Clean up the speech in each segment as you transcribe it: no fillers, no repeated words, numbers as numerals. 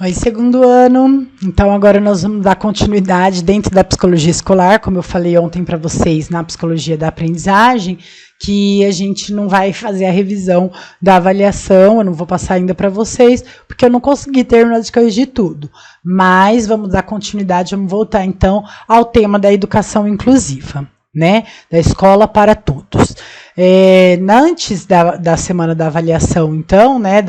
Oi, segundo ano. Então, agora nós vamos dar continuidade dentro da psicologia escolar, como eu falei ontem para vocês, na psicologia da aprendizagem, que a gente não vai fazer a revisão da avaliação, eu não vou passar ainda para vocês, porque eu não consegui terminar de corrigir tudo. Mas vamos dar continuidade, vamos voltar então ao tema da educação inclusiva, né? Da escola para todos. Antes da semana da avaliação, então, né,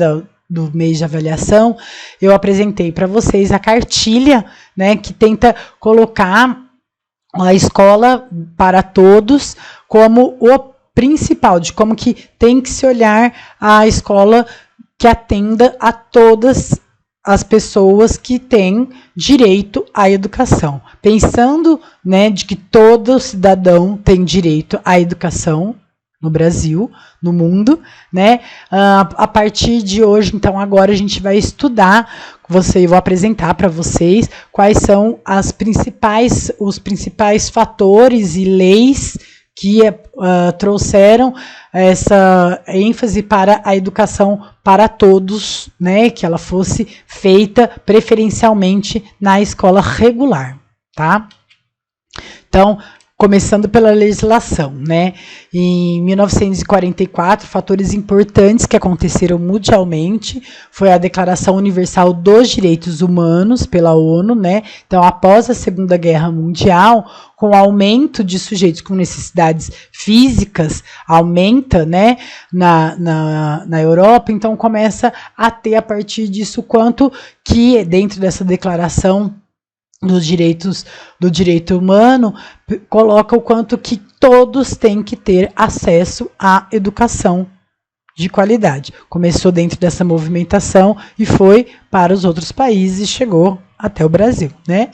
do mês de avaliação, eu apresentei para vocês a cartilha, né, que tenta colocar a escola para todos como o principal, de como que tem que se olhar a escola que atenda a todas as pessoas que têm direito à educação. Pensando, né, de que todo cidadão tem direito à educação no Brasil, no mundo, né? A partir de hoje, então, agora a gente vai estudar, eu vou apresentar para vocês quais são os principais fatores e leis que trouxeram essa ênfase para a educação para todos, né? Que ela fosse feita preferencialmente na escola regular, tá? Então, começando pela legislação, né? Em 1944, fatores importantes que aconteceram mundialmente foi a Declaração Universal dos Direitos Humanos pela ONU, né? Então, após a Segunda Guerra Mundial, com o aumento de sujeitos com necessidades físicas, aumenta, né, na Europa, então começa a ter a partir disso quanto que dentro dessa declaração do direito humano, coloca o quanto que todos têm que ter acesso à educação de qualidade. Começou dentro dessa movimentação e foi para os outros países e chegou até o Brasil, né?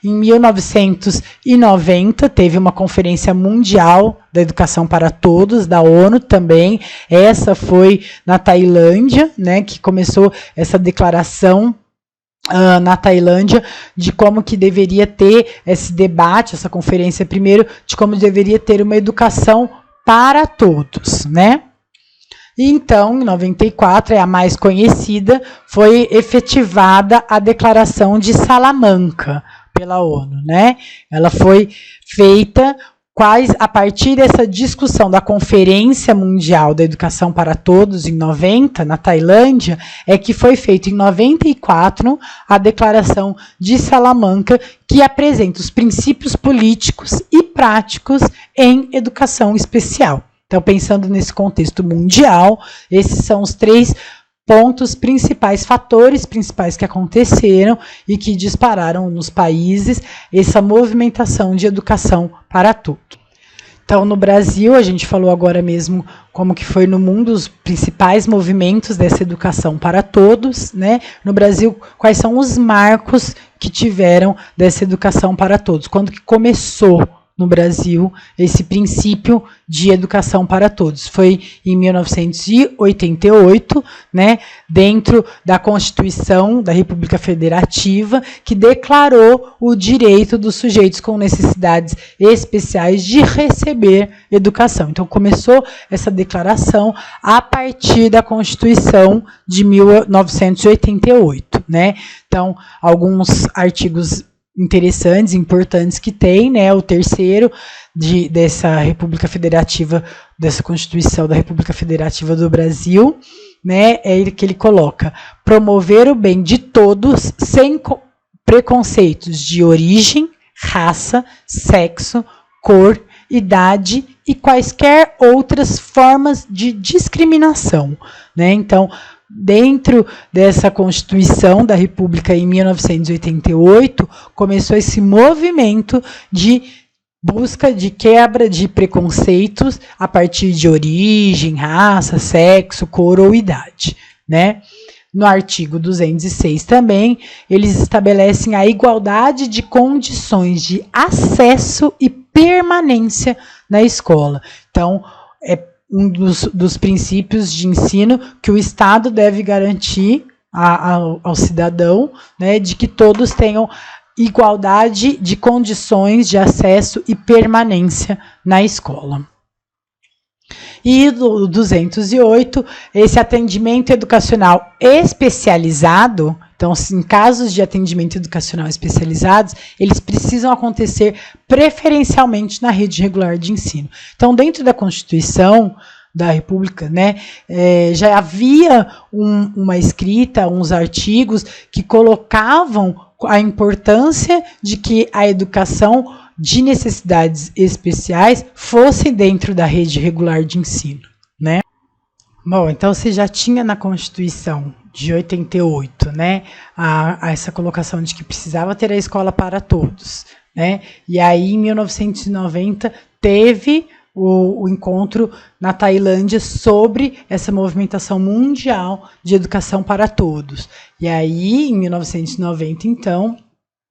Em 1990, teve uma Conferência Mundial da Educação para Todos, da ONU também. Essa foi na Tailândia, né, que começou essa declaração na Tailândia, de como que deveria ter esse debate, essa conferência primeiro, de como deveria ter uma educação para todos, né? E então, em 94, é a mais conhecida, foi efetivada a Declaração de Salamanca pela ONU, né? Ela foi feita a partir dessa discussão da Conferência Mundial da Educação para Todos, em 90, na Tailândia, é que foi feita em 94 a Declaração de Salamanca, que apresenta os princípios políticos e práticos em educação especial. Então, pensando nesse contexto mundial, esses são os 3 pontos principais, fatores principais que aconteceram e que dispararam nos países essa movimentação de educação para tudo. Então, no Brasil, a gente falou agora mesmo como que foi no mundo os principais movimentos dessa educação para todos, né? No Brasil, quais são os marcos que tiveram dessa educação para todos? Quando que começou no Brasil esse princípio de educação para todos? Foi em 1988, né, dentro da Constituição da República Federativa, que declarou o direito dos sujeitos com necessidades especiais de receber educação. Então, começou essa declaração a partir da Constituição de 1988, né? Então, alguns artigos interessantes, importantes que tem, né? O terceiro dessa República Federativa, dessa Constituição da República Federativa do Brasil, né? É ele que ele coloca: promover o bem de todos sem preconceitos de origem, raça, sexo, cor, idade e quaisquer outras formas de discriminação, né? Então, dentro dessa Constituição da República, em 1988, começou esse movimento de busca de quebra de preconceitos a partir de origem, raça, sexo, cor ou idade, né? No artigo 206 também, eles estabelecem a igualdade de condições de acesso e permanência na escola. Então, um dos princípios de ensino que o Estado deve garantir ao cidadão, né, de que todos tenham igualdade de condições de acesso e permanência na escola. E do 208, esse atendimento educacional especializado, Então, em casos de atendimento educacional especializados, eles precisam acontecer preferencialmente na rede regular de ensino. Então, dentro da Constituição da República, né, já havia uma escrita, uns artigos que colocavam a importância de que a educação de necessidades especiais fosse dentro da rede regular de ensino, né? Bom, então você já tinha na Constituição de 88, né, essa colocação de que precisava ter a escola para todos, né? E aí, em 1990, teve o encontro na Tailândia sobre essa movimentação mundial de educação para todos. E aí, em 1990, então,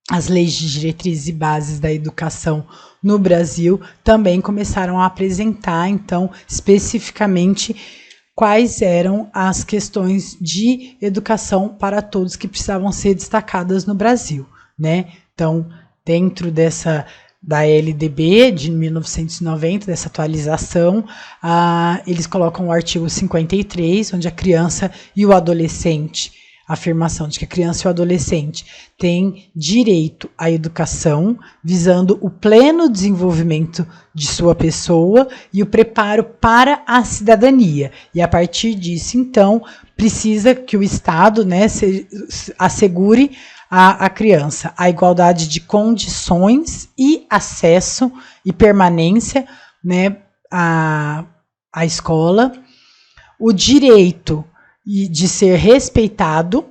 as leis de diretrizes e bases da educação no Brasil também começaram a apresentar, então, especificamente quais eram as questões de educação para todos que precisavam ser destacadas no Brasil, né? Então, dentro da LDB de 1990, dessa atualização, eles colocam o artigo 53, onde a criança e o adolescente, a afirmação de que a criança e o adolescente têm direito à educação, visando o pleno desenvolvimento de sua pessoa e o preparo para a cidadania. E a partir disso, então, precisa que o Estado, né, assegure a criança a igualdade de condições e acesso e permanência, né, à escola, o direito de ser respeitado,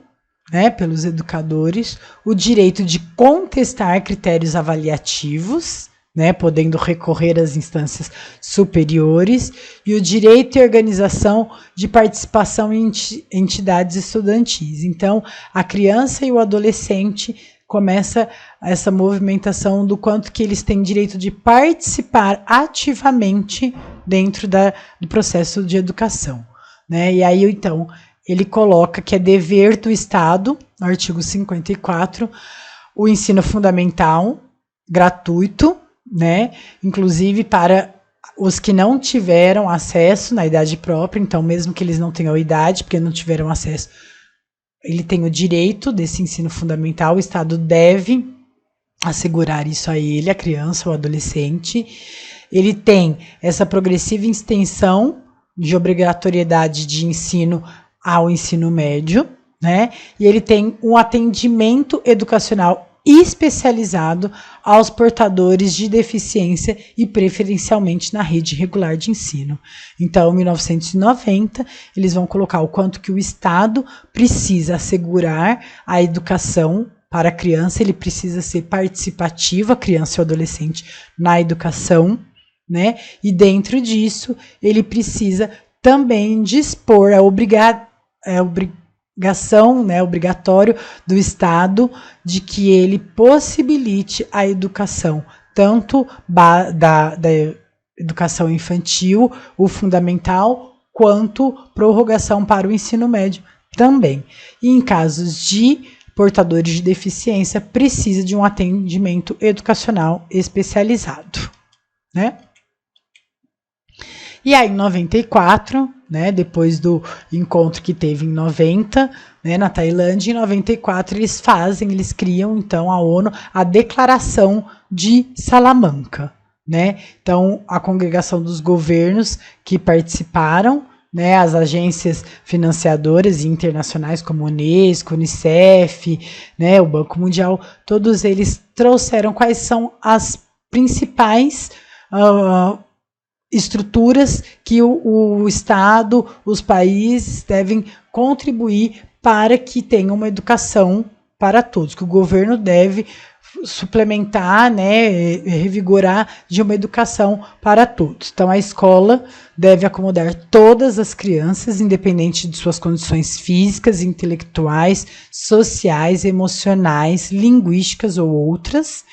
né, pelos educadores, o direito de contestar critérios avaliativos, né, podendo recorrer às instâncias superiores, e o direito e organização de participação em entidades estudantis. Então, a criança e o adolescente começa essa movimentação do quanto que eles têm direito de participar ativamente dentro do processo de educação, né? E aí, então, ele coloca que é dever do Estado, no artigo 54, o ensino fundamental gratuito, né? Inclusive para os que não tiveram acesso na idade própria, então mesmo que eles não tenham idade, porque não tiveram acesso, ele tem o direito desse ensino fundamental, o Estado deve assegurar isso a ele, a criança ou adolescente. Ele tem essa progressiva extensão de obrigatoriedade de ensino ao ensino médio, né? E ele tem um atendimento educacional especializado aos portadores de deficiência e preferencialmente na rede regular de ensino. Então, em 1990, eles vão colocar o quanto que o Estado precisa assegurar a educação para a criança, ele precisa ser participativo, a criança e o adolescente, na educação, né? E dentro disso, ele precisa também dispor obrigação, né, obrigatório do Estado de que ele possibilite a educação, tanto da educação infantil, o fundamental, quanto prorrogação para o ensino médio também. E em casos de portadores de deficiência, precisa de um atendimento educacional especializado, né? E aí, em 94, né, depois do encontro que teve em 90, né, na Tailândia, em 94 eles criam, então, a ONU, a Declaração de Salamanca, né? Então, a congregação dos governos que participaram, né, as agências financiadoras internacionais como Unesco, Unicef, né, o Banco Mundial, todos eles trouxeram quais são as principais estruturas que o Estado, os países devem contribuir para que tenha uma educação para todos, que o governo deve suplementar, né, revigorar de uma educação para todos. Então, a escola deve acomodar todas as crianças, independente de suas condições físicas, intelectuais, sociais, emocionais, linguísticas ou outras.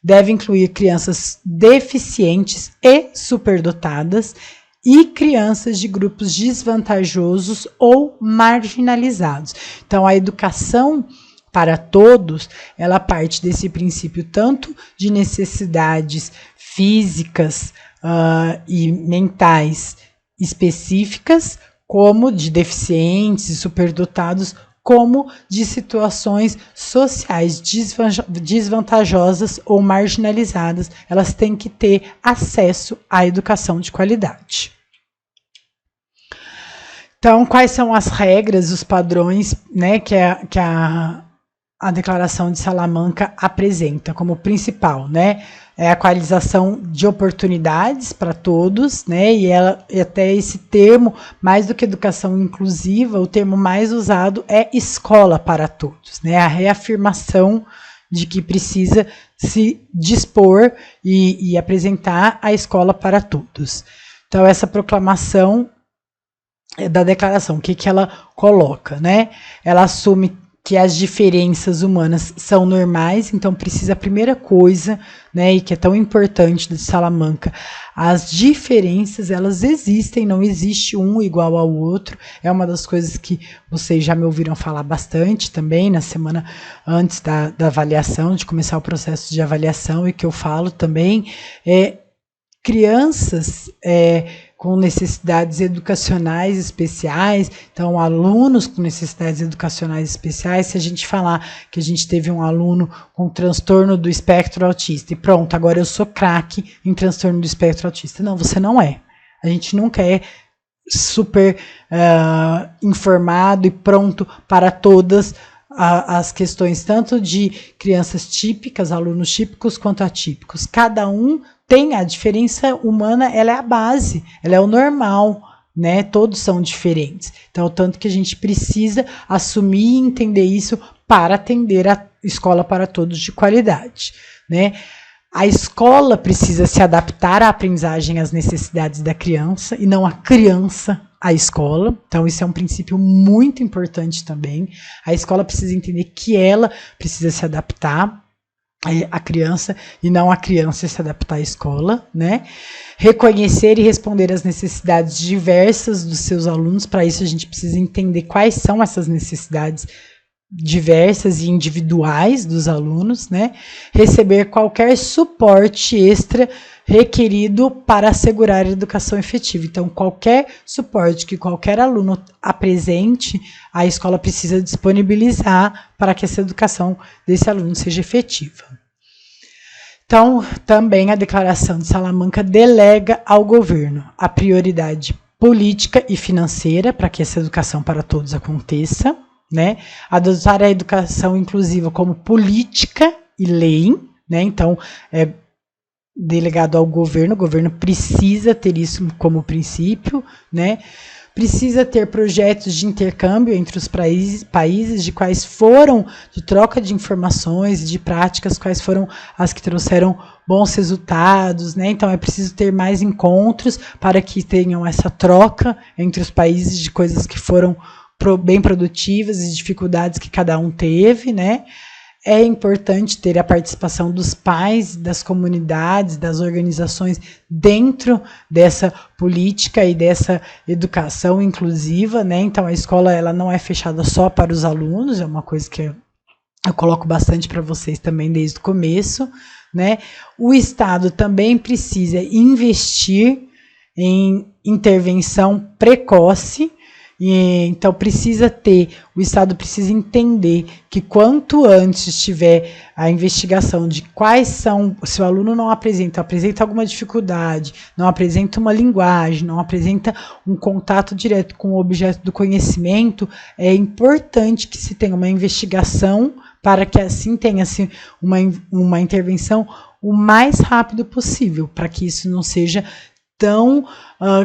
Deve incluir crianças deficientes e superdotadas e crianças de grupos desvantajosos ou marginalizados. Então, a educação para todos, ela parte desse princípio tanto de necessidades físicas e mentais específicas, como de deficientes e superdotados como de situações sociais desvantajosas ou marginalizadas. Elas têm que ter acesso à educação de qualidade. Então, quais são as regras, os padrões, né, que a Declaração de Salamanca apresenta como principal, né? É a equalização de oportunidades para todos, né? E até esse termo, mais do que educação inclusiva, o termo mais usado é escola para todos, né? A reafirmação de que precisa se dispor e apresentar a escola para todos. Então, essa proclamação da declaração, o que ela coloca, né? Ela assume que as diferenças humanas são normais, então precisa a primeira coisa, né, e que é tão importante de Salamanca, as diferenças, elas existem, não existe um igual ao outro, é uma das coisas que vocês já me ouviram falar bastante também, na semana antes da avaliação, de começar o processo de avaliação, e que eu falo também, crianças com necessidades educacionais especiais, então alunos com necessidades educacionais especiais, se a gente falar que a gente teve um aluno com transtorno do espectro autista e pronto, agora eu sou craque em transtorno do espectro autista. Não, você não é. A gente nunca é super informado e pronto para todas as questões, tanto de crianças típicas, alunos típicos, quanto atípicos. Cada um tem a diferença humana, ela é a base, ela é o normal, né? Todos são diferentes. Então, tanto que a gente precisa assumir e entender isso para atender a escola para todos de qualidade, né? A escola precisa se adaptar à aprendizagem às necessidades da criança e não a criança à escola. Então, isso é um princípio muito importante também. A escola precisa entender que ela precisa se adaptar a criança e não a criança se adaptar à escola, né? Reconhecer e responder às necessidades diversas dos seus alunos. Para isso a gente precisa entender quais são essas necessidades diversas e individuais dos alunos, né? Receber qualquer suporte extra requerido para assegurar a educação efetiva. Então, qualquer suporte que qualquer aluno apresente, a escola precisa disponibilizar para que essa educação desse aluno seja efetiva. Então, também a Declaração de Salamanca delega ao governo a prioridade política e financeira para que essa educação para todos aconteça, né? Adotar a educação inclusiva como política e lei, né? Então, é delegado ao governo, o governo precisa ter isso como princípio, né? Precisa ter projetos de intercâmbio entre os países, de quais foram, de troca de informações, de práticas, quais foram as que trouxeram bons resultados, né? Então é preciso ter mais encontros para que tenham essa troca entre os países de coisas que foram bem produtivas e dificuldades que cada um teve, né? É importante ter a participação dos pais, das comunidades, das organizações dentro dessa política e dessa educação inclusiva, né? Então a escola ela não é fechada só para os alunos, é uma coisa que eu coloco bastante para vocês também desde o começo, né? O Estado também precisa investir em intervenção precoce. Então o Estado precisa entender que quanto antes tiver a investigação de quais são, se o aluno não apresenta alguma dificuldade, não apresenta uma linguagem, não apresenta um contato direto com o objeto do conhecimento, é importante que se tenha uma investigação para que assim tenha-se uma intervenção o mais rápido possível, para que isso não seja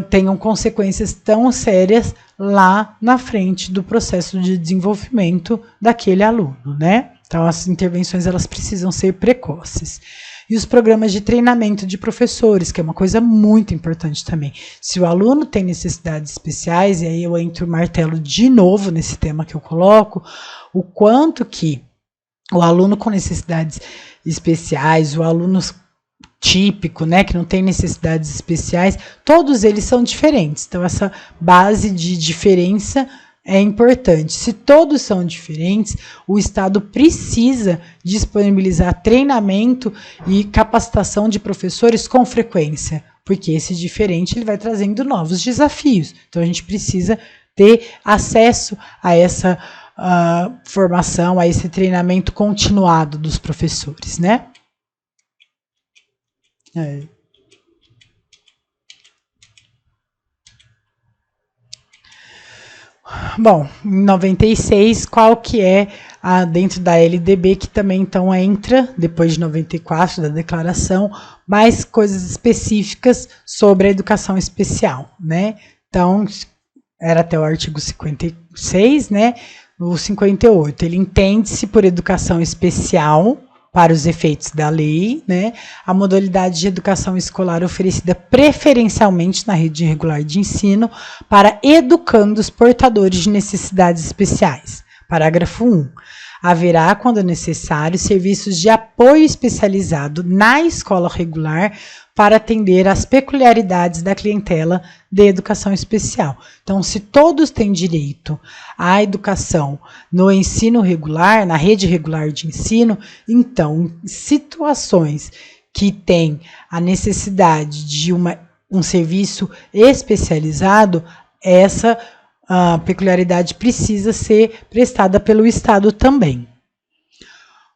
tenham consequências tão sérias lá na frente do processo de desenvolvimento daquele aluno, né? Então, as intervenções elas precisam ser precoces. E os programas de treinamento de professores, que é uma coisa muito importante também. Se o aluno tem necessidades especiais, e aí eu entro o martelo de novo nesse tema que eu coloco, o quanto que o aluno com necessidades especiais, o aluno típico, né, que não tem necessidades especiais, todos eles são diferentes. Então, essa base de diferença é importante. Se todos são diferentes, o Estado precisa disponibilizar treinamento e capacitação de professores com frequência, porque esse diferente ele vai trazendo novos desafios. Então, a gente precisa ter acesso a essa formação, a esse treinamento continuado dos professores, né? Bom, em 96, qual que é dentro da LDB, que também então entra, depois de 94, da declaração, mais coisas específicas sobre a educação especial, né? Então, era até o artigo 56, né? O 58, ele entende-se por educação especial, para os efeitos da lei, né, a modalidade de educação escolar oferecida preferencialmente na rede regular de ensino para educandos portadores de necessidades especiais. Parágrafo 1. Haverá, quando necessário, serviços de apoio especializado na escola regular para atender às peculiaridades da clientela de educação especial. Então, se todos têm direito à educação no ensino regular, na rede regular de ensino, então, em situações que têm a necessidade de um serviço especializado, essa peculiaridade precisa ser prestada pelo Estado também.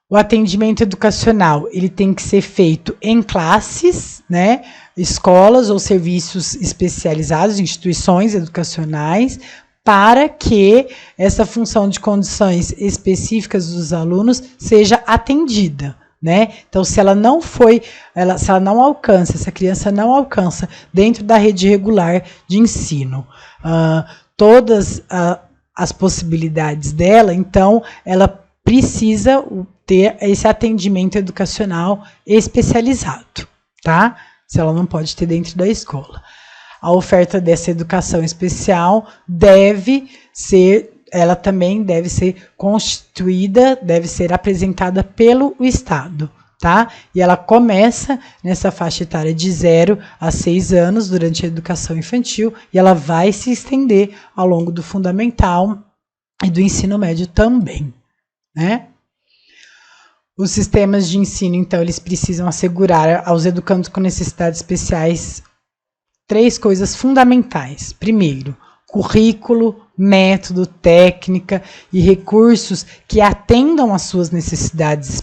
O atendimento educacional, ele tem que ser feito em classes, né, escolas ou serviços especializados, instituições educacionais, para que essa função de condições específicas dos alunos seja atendida, né? Então, se ela não alcança, se a criança não alcança dentro da rede regular de ensino, todas as possibilidades dela, então, ela precisa ter esse atendimento educacional especializado, tá? Se ela não pode ter dentro da escola. A oferta dessa educação especial ela também deve ser constituída, deve ser apresentada pelo Estado, tá? E ela começa nessa faixa etária de 0 a 6 anos, durante a educação infantil, e ela vai se estender ao longo do fundamental e do ensino médio também, né? Os sistemas de ensino, então, eles precisam assegurar aos educandos com necessidades especiais 3 coisas fundamentais. Primeiro, currículo, método, técnica e recursos que atendam às suas necessidades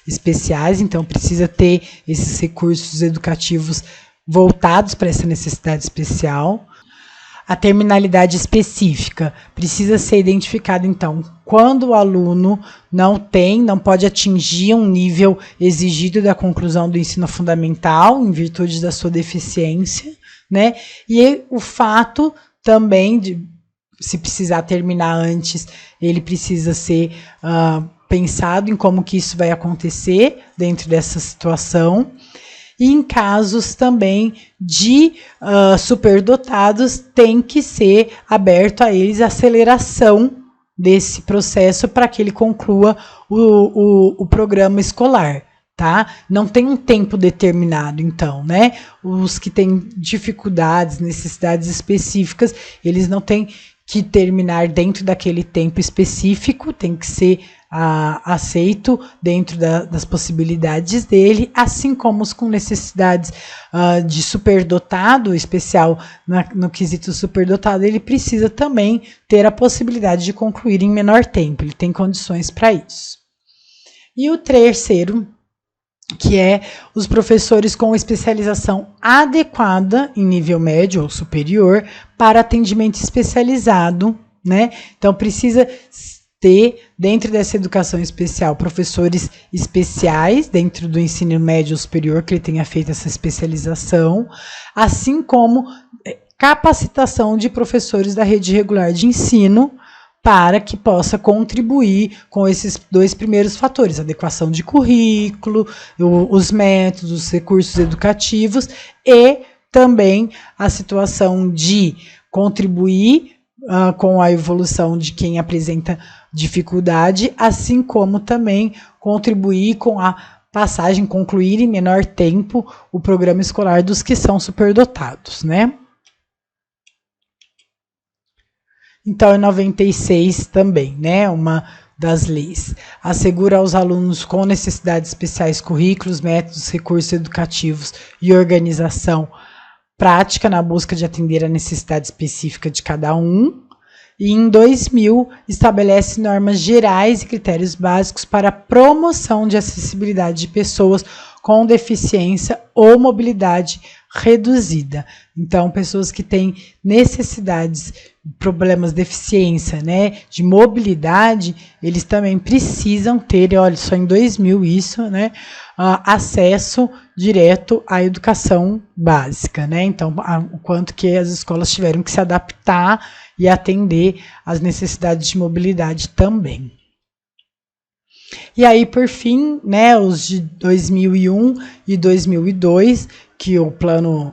especiais. Então, precisa ter esses recursos educativos voltados para essa necessidade especial. A terminalidade específica precisa ser identificada, então, quando o aluno não pode atingir um nível exigido da conclusão do ensino fundamental, em virtude da sua deficiência, né? E o fato também de, se precisar terminar antes, ele precisa ser pensado em como que isso vai acontecer dentro dessa situação. E em casos também de superdotados, tem que ser aberto a eles a aceleração desse processo para que ele conclua o programa escolar, tá? Não tem um tempo determinado, então, né? Os que têm dificuldades, necessidades específicas, eles não têm que terminar dentro daquele tempo específico, tem que ser aceito dentro das possibilidades dele, assim como os com necessidades de superdotado, especial no quesito superdotado, ele precisa também ter a possibilidade de concluir em menor tempo, ele tem condições para isso. E o terceiro, que é os professores com especialização adequada em nível médio ou superior para atendimento especializado, né? Então, precisa ter, dentro dessa educação especial, professores especiais dentro do ensino médio ou superior, que ele tenha feito essa especialização, assim como capacitação de professores da rede regular de ensino, para que possa contribuir com esses 2 primeiros fatores, adequação de currículo, os métodos, os recursos educativos e também a situação de contribuir com a evolução de quem apresenta dificuldade, assim como também contribuir com a passagem, concluir em menor tempo o programa escolar dos que são superdotados, né? Então, em 96 também, né, uma das leis, assegura aos alunos com necessidades especiais currículos, métodos, recursos educativos e organização prática na busca de atender a necessidade específica de cada um, e em 2000 estabelece normas gerais e critérios básicos para a promoção de acessibilidade de pessoas com deficiência ou mobilidade reduzida. Então, pessoas que têm necessidades, problemas de deficiência, né, de mobilidade, eles também precisam ter, olha, só em 2000 isso, né, acesso direto à educação básica, né? Então, o quanto que as escolas tiveram que se adaptar e atender às necessidades de mobilidade também. E aí, por fim, né, os de 2001 e 2002, que o Plano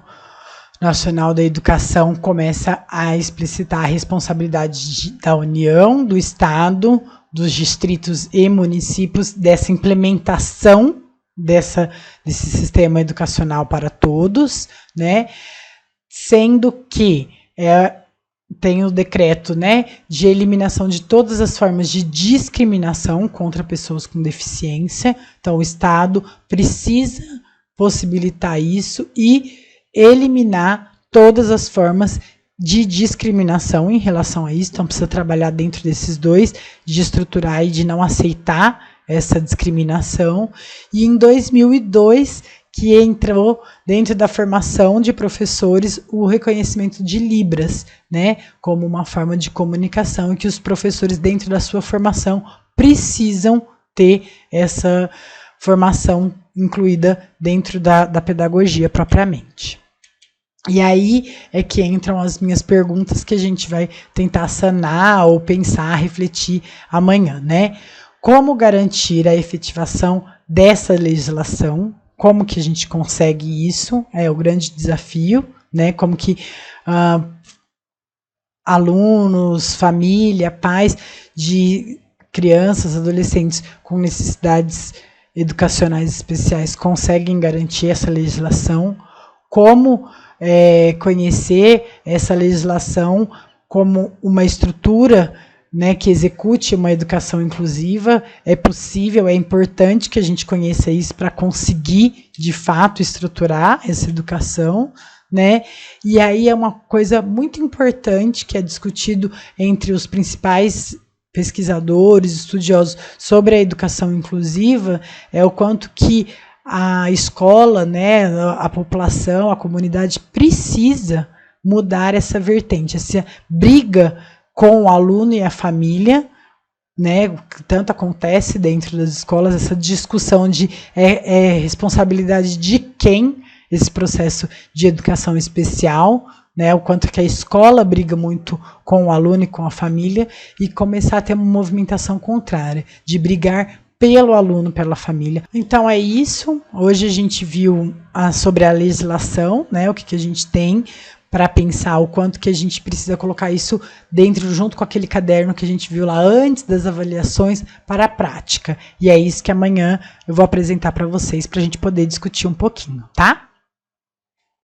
Nacional da Educação começa a explicitar a responsabilidade da União, do Estado, dos distritos e municípios dessa implementação desse sistema educacional para todos, né? Sendo que tem o decreto, né, de eliminação de todas as formas de discriminação contra pessoas com deficiência. Então, o Estado precisa possibilitar isso e eliminar todas as formas de discriminação em relação a isso. Então, precisa trabalhar dentro desses dois, de estruturar e de não aceitar essa discriminação. E em 2002, que entrou dentro da formação de professores o reconhecimento de Libras, né, como uma forma de comunicação, e que os professores, dentro da sua formação, precisam ter essa formação incluída dentro da pedagogia propriamente. E aí é que entram as minhas perguntas que a gente vai tentar sanar ou pensar, refletir amanhã, né? Como garantir a efetivação dessa legislação? Como que a gente consegue isso? É o grande desafio, né? Como que alunos, família, pais de crianças, adolescentes com necessidades educacionais especiais conseguem garantir essa legislação? Como conhecer essa legislação como uma estrutura, né, que execute uma educação inclusiva? É possível, é importante que a gente conheça isso para conseguir, de fato, estruturar essa educação, né? E aí é uma coisa muito importante que é discutido entre os principais pesquisadores, estudiosos sobre a educação inclusiva, é o quanto que a escola, né, a população, a comunidade precisa mudar essa vertente, essa briga com o aluno e a família, né, que tanto acontece dentro das escolas, essa discussão de responsabilidade de quem esse processo de educação especial, né, o quanto que a escola briga muito com o aluno e com a família, e começar a ter uma movimentação contrária, de brigar pelo aluno, pela família. Então é isso. Hoje a gente viu sobre a legislação, né, o que a gente tem para pensar o quanto que a gente precisa colocar isso dentro, junto com aquele caderno que a gente viu lá antes das avaliações, para a prática. E é isso que amanhã eu vou apresentar para vocês, para a gente poder discutir um pouquinho, tá?